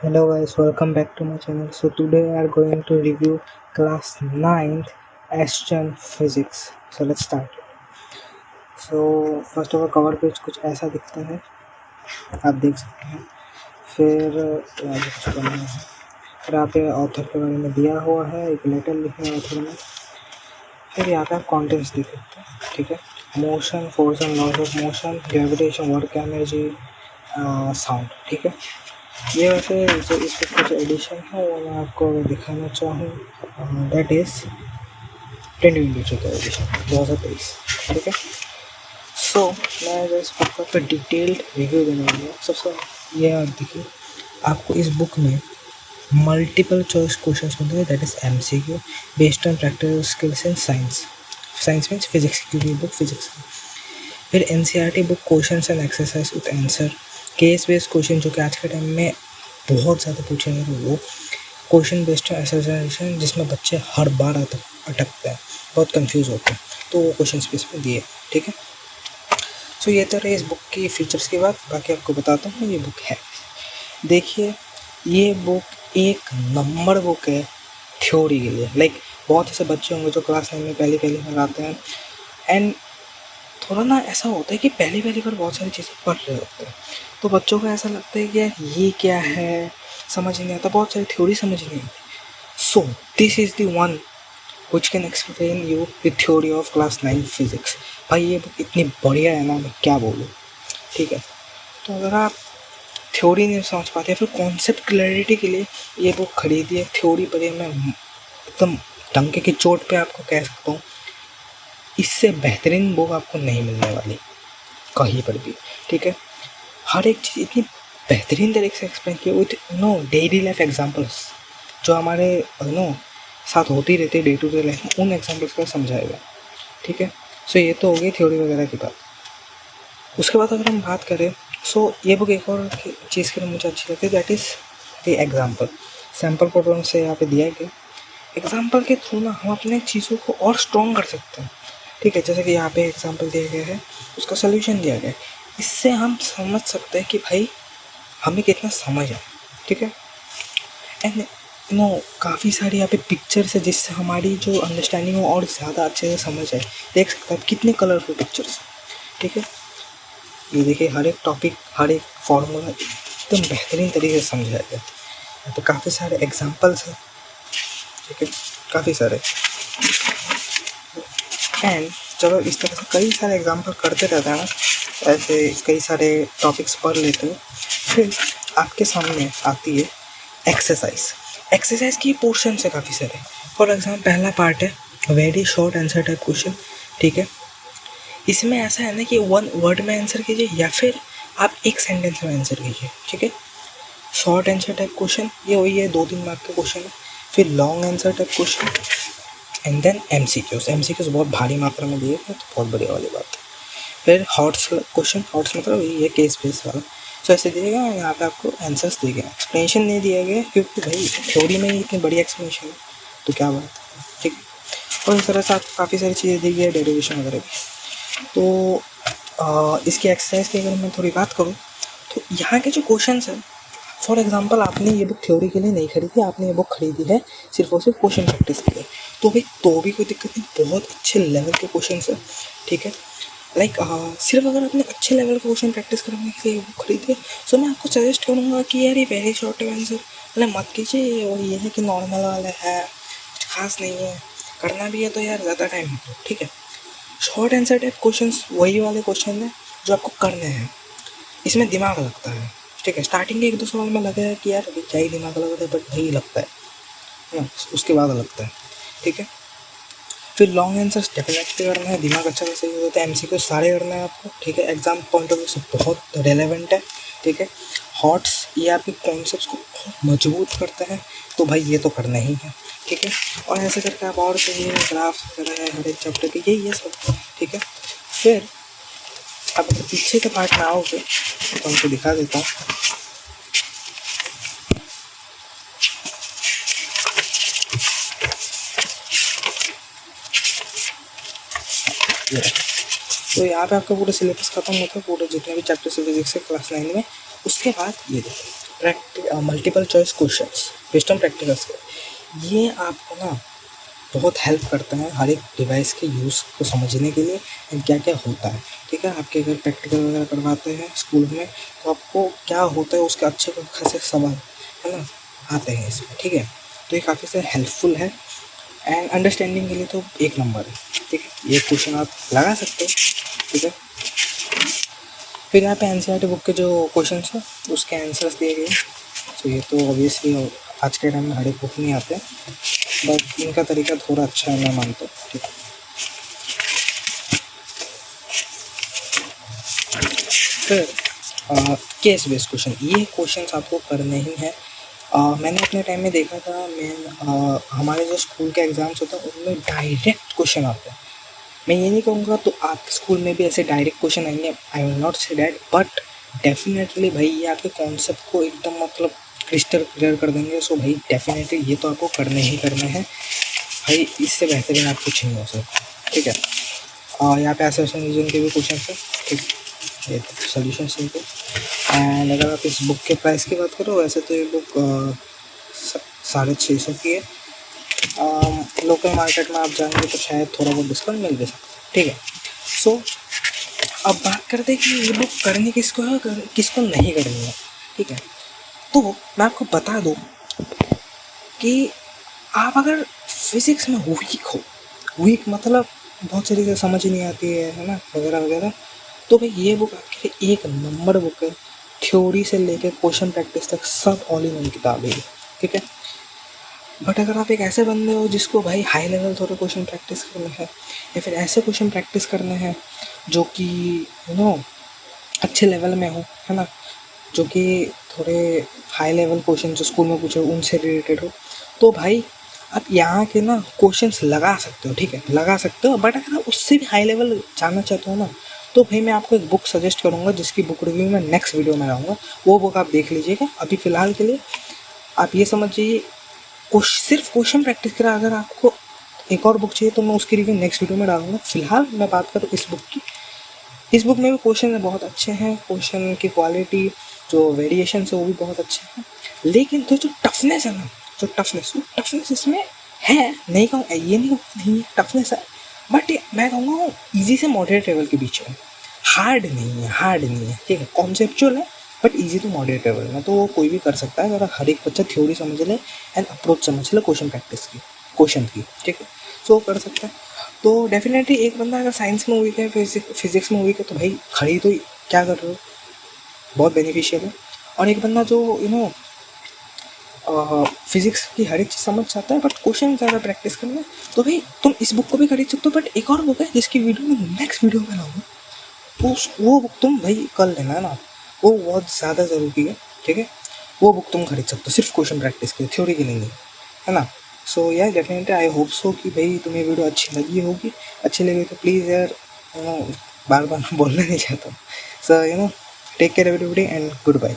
Hello guys, welcome back to my channel. So today we are going to review class 9th Ashton Physics. So let's start. So first of all cover page कुछ ऐसा दिखता है, आप देख सकते हैं. फिर यहाँ पे कुछ करना है. फिर यहाँ पे ऑथर के बारे में दिया हुआ है, एक लेटर लिखा है ऑथर ने. फिर यहाँ पे आप कॉन्टेंट्स देख सकते हैं, ठीक है. Motion, force and loss of motion, gravitation, work energy, sound, ठीक है. ये वैसे जो इस बुक का जो एडिशन है वो मैं आपको दिखाना चाहूँ, दैट इज़ 2022 का एडिशन 2023, ठीक है. सो मैं जो इस बुक का तो डिटेल्ड रिव्यू देने वाला हूँ. सबसे ये आप देखिए, आपको इस बुक में मल्टीपल चॉइस क्वेश्चन होते हैं, that is MCQ based on practical skills in science. Science means physics, क्योंकि ये बुक फिजिक्स है. फिर NCERT book question and exercise with answer, case based question जो कि आज के टाइम में बहुत ज़्यादा पूछे हैं, वो क्वेश्चन बेस्ड एक्सरसाइजेशन जिसमें बच्चे हर बार अटकते हैं, बहुत कंफ्यूज होते हैं, तो वो क्वेश्चन भी इसमें दिए, ठीक है. सो ये तो रही इस बुक की फीचर्स की बात. बाकी आपको बताता हूँ ये बुक है. देखिए, ये बुक एक नंबर बुक है थ्योरी के लिए. लाइक बहुत ऐसे बच्चे होंगे जो क्लास 9 में पहली बार आते हैं, एंड थोड़ा ना ऐसा होता है कि पहली बार बहुत सारी चीज़ें पढ़ रहे होते हैं, तो बच्चों को ऐसा लगता है कि यार ये क्या है, समझ नहीं आता, बहुत सारी थ्योरी समझ नहीं आती. So this is the one which can explain you the theory of class 9 physics. भाई ये बुक इतनी बढ़िया है ना, मैं क्या बोलूँ, ठीक है. तो अगर आप थ्योरी नहीं समझ पाते, फिर कॉन्सेप्ट क्लैरिटी के लिए ये बुक खरीदिए. थ्योरी पढ़िए. मैं एकदम डंके की चोट पे आपको कह सकता हूँ, इससे बेहतरीन बुक आपको नहीं मिलने वाली कहीं पर भी, ठीक है. हर एक चीज़ इतनी बेहतरीन तरीके से एक्सप्लेन की विथ डेली लाइफ एग्जांपल्स जो हमारे साथ होती रहती है डे टू डे लाइफ में, उन एग्जांपल्स को समझाएगा, ठीक है. सो ये तो हो गई थ्योरी वगैरह की बात. उसके बाद अगर हम बात करें, सो ये बुक एक और चीज़ के लिए मुझे अच्छी लगती है, that is the example. Sample problem से यहाँ पे दिया गया, एग्जाम्पल के थ्रू ना हम अपने चीज़ों को और स्ट्रॉन्ग कर सकते हैं, ठीक है. जैसे कि यहाँ पे एग्जाम्पल दिया गया है, उसका सोल्यूशन दिया गया है. इससे हम समझ सकते हैं कि भाई हमें कितना समझ है, ठीक है. एंड काफ़ी सारी यहाँ पे पिक्चर्स है जिससे हमारी जो अंडरस्टैंडिंग हो और ज़्यादा अच्छे से समझ आए. देख सकते हैं आप कितने कलरफुल पिक्चर्स, ठीक है. ये देखिए, हर एक टॉपिक, हर एक फॉर्मूला एकदम बेहतरीन तरीके से समझाया गया. यहाँ पे काफ़ी सारे एग्जाम्पल्स हैं, ठीक है, काफ़ी सारे. एंड चलो इस तरह से कई सारे एग्जाम्पल करते रहते हैं ना, ऐसे कई सारे टॉपिक्स पढ़ लेते हैं. फिर आपके सामने आती है एक्सरसाइज की पोर्शन है काफ़ी सारे. फॉर एग्जाम्पल पहला पार्ट है very short answer type question, ठीक है. इसमें ऐसा है ना कि 1 वर्ड में आंसर कीजिए या फिर आप एक सेंटेंस में आंसर कीजिए, ठीक है. शॉर्ट आंसर टाइप क्वेश्चन ये वही है, 2-3 मार्क का क्वेश्चन है. फिर long answer type question, and then MCQs बहुत भारी मात्रा में दिए हैं, तो बहुत बढ़िया वाली बात है. फिर हॉट्स क्वेश्चन, हॉट्स मतलब ये केस बेस वाला. सो ऐसे दिएगा, यहाँ पे आपको आंसर्स दिए गए, एक्सप्लेनेशन नहीं दिया गया क्योंकि भाई थ्योरी में ही इतनी बड़ी एक्सप्लेनेशन है, तो क्या बात है, ठीक है. और इस तरह से आपको काफ़ी सारी चीज़ें दी गई है, डेरिवेशन वगैरह भी. तो इसकी एक्सरसाइज की अगर मैं थोड़ी बात करूँ, तो यहाँ के जो क्वेश्चन हैं, फॉर एग्जांपल आपने ये बुक थ्योरी के लिए नहीं खरीदी, आपने ये बुक खरीदी है सिर्फ और सिर्फ क्वेश्चन प्रैक्टिस के लिए, तो भाई तो भी कोई दिक्कत नहीं, बहुत अच्छे लेवल के क्वेश्चन है, ठीक है. लाइक सिर्फ अगर आपने अच्छे लेवल का क्वेश्चन प्रैक्टिस करने के लिए बुक खरीदी है, सो मैं आपको सजेस्ट करूँगा कि यार ये वेरी शॉर्ट आंसर मतलब मत कीजिए. और ये है कि नॉर्मल वाला है, कुछ खास नहीं है, करना भी है तो यार ज़्यादा टाइम हो, ठीक है. शॉर्ट आंसर टाइप क्वेश्चंस वही वाले क्वेश्चन हैं जो आपको करने हैं, इसमें दिमाग लगता है, ठीक है. स्टार्टिंग के 1-2 सवाल में लगा है कि यार अभी क्या ही दिमाग लगता है, बट वही लगता है ना, उसके बाद लगता है, ठीक है. फिर लॉन्ग आंसर्स डेफिनेटली करना है, दिमाग अच्छा से यूज होता है. MCQ सारे करना है आपको, ठीक है. एग्जाम पॉइंट ऑफ व्यू से बहुत रेलेवेंट है, ठीक है. हॉट्स ये आपके कॉन्सेप्ट्स को बहुत मजबूत करते हैं, तो भाई ये तो करना ही है, ठीक है. और ऐसे करके आप और कहीं ग्राफ्स वगैरह है हर एक चैप्टर के, यही है सब, ठीक है. फिर अब अगर पीछे के पार्ट में आओगे तो हमको दिखा देता हूँ. तो यहाँ पे आपका पूरा सिलेबस खत्म होता है, पूरे जितने भी चैप्टर से फिजिक्स है क्लास 9 में. उसके बाद ये देखो, multiple choice questions based on practicals, ये आपको ना बहुत हेल्प करता है हर एक डिवाइस के यूज़ को समझने के लिए एंड क्या क्या होता है। ठीक है, आपके अगर प्रैक्टिकल वगैरह करवाते हैं स्कूल में तो आपको क्या होता है उसके अच्छे खासे सवाल है ना आते हैं इसमें। ठीक है, तो ये काफ़ी से हेल्पफुल है एंड अंडरस्टैंडिंग के लिए तो एक नंबर है। ठीक है, ये क्वेश्चन आप लगा सकते हो। ठीक है, फिर यहाँ पे एनसीईआरटी बुक के जो क्वेश्चन हैं उसके आंसर्स दिए गए। तो ये तो ऑब्वियसली आज के टाइम में हर एक बुक नहीं आते, बट इनका तरीका थोड़ा अच्छा है मैं मानता हूँ। ठीक है, फिर केस बेस्ड क्वेश्चन, ये क्वेश्चंस आपको करने ही हैं। मैंने अपने टाइम में देखा था, हमारे जो स्कूल के एग्ज़ाम्स होते हैं उनमें डायरेक्ट क्वेश्चन आते हैं। मैं ये नहीं कहूँगा तो आपके स्कूल में भी ऐसे डायरेक्ट क्वेश्चन आएंगे, I will not say that, but definitely भाई ये आपके कॉन्सेप्ट को एकदम मतलब क्रिस्टल क्लियर कर देंगे। सो भाई डेफिनेटली ये तो आपको करने ही करने हैं भाई, इससे बेहतरीन आप कुछ नहीं हो सकता। ठीक है, यहाँ पे एसोसिएशन रीजन के भी क्वेश्चन है। ठीक, ये सोल्यूशन थे। एंड अगर आप इस बुक के प्राइस की बात करो, वैसे तो ये बुक 650 की है। लोकल मार्केट में आप जाएंगे तो शायद थोड़ा बहुत डिस्काउंट मिल जाए। ठीक है, सो अब बात करते हैं कि ये बुक करनी किसको है, किसको नहीं करनी है। ठीक है, तो मैं आपको बता दूँ कि आप अगर फिज़िक्स में वीक मतलब बहुत सारी चीज़ें समझ ही नहीं आती है ना, वगैरह वगैरह, तो भाई ये बुक आपके लिए एक नंबर बुक है। थ्योरी से लेकर क्वेश्चन प्रैक्टिस तक सब ऑल इन वन किताब है। ठीक है, बट अगर आप एक ऐसे बंदे हो जिसको भाई हाई लेवल थोड़े क्वेश्चन प्रैक्टिस करने हैं या फिर ऐसे क्वेश्चन प्रैक्टिस करने हैं जो कि यू नो अच्छे लेवल में हो, है ना, जो कि थोड़े हाई लेवल क्वेश्चन जो स्कूल में पूछे उनसे रिलेटेड हो, तो भाई आप यहाँ के ना क्वेश्चंस लगा सकते हो। ठीक है, लगा सकते हो, बट अगर आप उससे भी हाई लेवल जानना चाहते हो ना, तो भाई मैं आपको एक बुक सजेस्ट करूँगा जिसकी बुक रिव्यू मैं नेक्स्ट वीडियो में लाऊंगा। वो बुक आप देख लीजिएगा। अभी फ़िलहाल के लिए आप ये समझिए सिर्फ क्वेश्चन प्रैक्टिस करा। अगर आपको एक और बुक चाहिए तो मैं उसकी रिव्यू नेक्स्ट वीडियो में डालूंगा। फिलहाल मैं बात करूँ इस बुक की, इस बुक में भी क्वेश्चन बहुत अच्छे हैं, क्वेश्चन की क्वालिटी जो वेरिएशन है वो भी बहुत अच्छे हैं, लेकिन तो जो टफनेस है ना, जो टफनेस इसमें है, नहीं कहूँ ये नहीं कहूँ नहीं टफनेस है, बट मैं कहूँगा ईजी से मॉडरेट लेवल के बीच में, हार्ड नहीं है। ठीक है, कॉन्सेप्चुअल है but easy to moderate level में, तो वो कोई भी कर सकता है अगर हर एक बच्चा थ्योरी समझ ले एंड अप्रोच समझ ले क्वेश्चन प्रैक्टिस की, क्वेश्चन की। ठीक है, सो वो कर सकता है। तो डेफिनेटली एक बंदा अगर साइंस में वीक है, फिजिक्स में वीक है, तो भाई खड़ी तो क्या कर रहे हो, बहुत बेनिफिशियल है। और एक बंदा जो फिजिक्स की हर एक चीज़ समझ जाता है बट क्वेश्चन ज़्यादा प्रैक्टिस करना है, तो भाई तुम इस बुक को भी खरीद सकते हो। बट एक और बुक है जिसकी वीडियो मैं नेक्स्ट वीडियो में लाऊंगा, तो वो बुक तुम भाई कर लेना, है ना, वो बहुत ज़्यादा ज़रूरी है। ठीक है, वो बुक तुम खरीद सकते हो सिर्फ क्वेश्चन प्रैक्टिस के, थ्योरी की नहीं, है ना। सो यार डेफिनेटली आई होप सो कि भाई तुम्हें वीडियो अच्छी लगी होगी। अच्छी लगी तो प्लीज़ यार बार बार बोलना नहीं चाहता। So take care everybody and good bye.